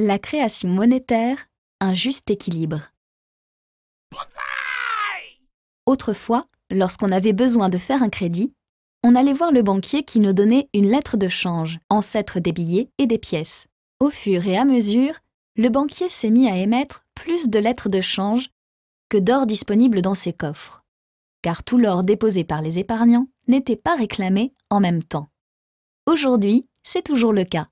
La création monétaire, un juste équilibre. Autrefois, lorsqu'on avait besoin de faire un crédit, on allait voir le banquier qui nous donnait une lettre de change, ancêtre des billets et des pièces. Au fur et à mesure, le banquier s'est mis à émettre plus de lettres de change que d'or disponible dans ses coffres, car tout l'or déposé par les épargnants n'était pas réclamé en même temps. Aujourd'hui, c'est toujours le cas.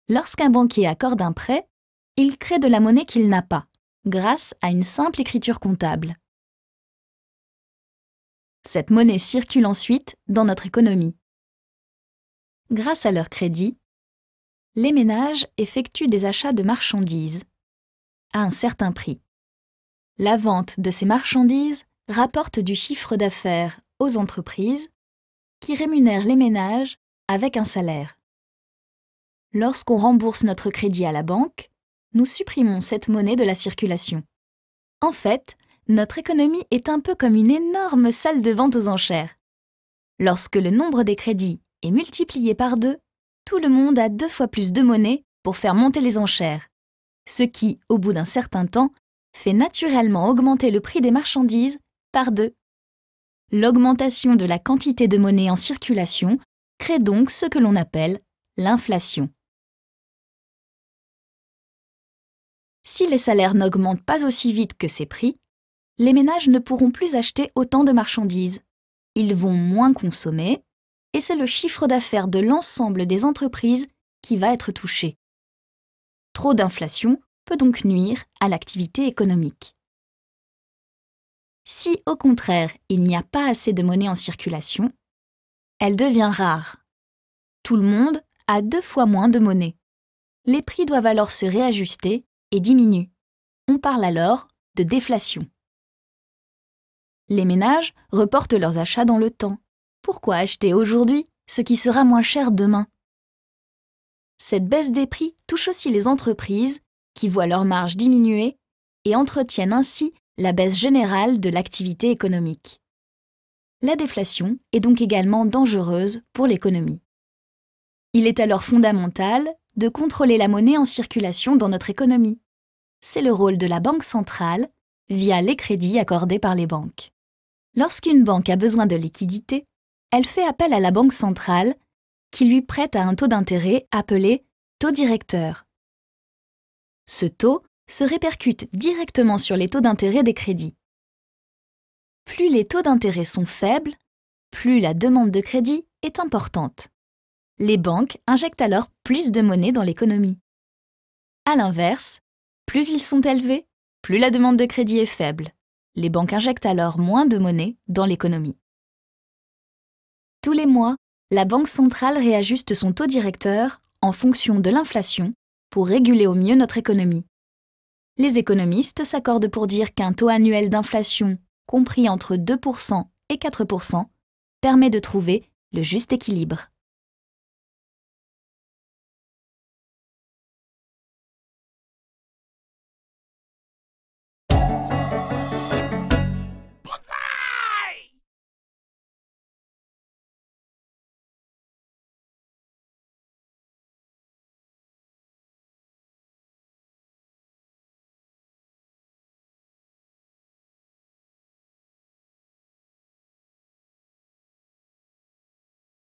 Lorsqu'un banquier accorde un prêt, il crée de la monnaie qu'il n'a pas, grâce à une simple écriture comptable. Cette monnaie circule ensuite dans notre économie. Grâce à leur crédit, les ménages effectuent des achats de marchandises à un certain prix. La vente de ces marchandises rapporte du chiffre d'affaires aux entreprises qui rémunèrent les ménages avec un salaire. Lorsqu'on rembourse notre crédit à la banque, nous supprimons cette monnaie de la circulation. En fait, notre économie est un peu comme une énorme salle de vente aux enchères. Lorsque le nombre des crédits est multiplié par 2, tout le monde a 2 fois plus de monnaie pour faire monter les enchères, ce qui, au bout d'un certain temps, fait naturellement augmenter le prix des marchandises par 2. L'augmentation de la quantité de monnaie en circulation crée donc ce que l'on appelle l'inflation. Si les salaires n'augmentent pas aussi vite que ces prix, les ménages ne pourront plus acheter autant de marchandises. Ils vont moins consommer, et c'est le chiffre d'affaires de l'ensemble des entreprises qui va être touché. Trop d'inflation peut donc nuire à l'activité économique. Si, au contraire, il n'y a pas assez de monnaie en circulation, elle devient rare. Tout le monde a 2 fois moins de monnaie. Les prix doivent alors se réajuster et diminuent. On parle alors de déflation. Les ménages reportent leurs achats dans le temps. Pourquoi acheter aujourd'hui ce qui sera moins cher demain? Cette baisse des prix touche aussi les entreprises qui voient leurs marges diminuer et entretiennent ainsi la baisse générale de l'activité économique. La déflation est donc également dangereuse pour l'économie. Il est alors fondamental de contrôler la monnaie en circulation dans notre économie. C'est le rôle de la Banque centrale via les crédits accordés par les banques. Lorsqu'une banque a besoin de liquidités, elle fait appel à la Banque centrale qui lui prête à un taux d'intérêt appelé taux directeur. Ce taux se répercute directement sur les taux d'intérêt des crédits. Plus les taux d'intérêt sont faibles, plus la demande de crédit est importante. Les banques injectent alors plus de monnaie dans l'économie. À l'inverse, plus ils sont élevés, plus la demande de crédit est faible. Les banques injectent alors moins de monnaie dans l'économie. Tous les mois, la Banque centrale réajuste son taux directeur en fonction de l'inflation pour réguler au mieux notre économie. Les économistes s'accordent pour dire qu'un taux annuel d'inflation compris entre 2% et 4% permet de trouver le juste équilibre.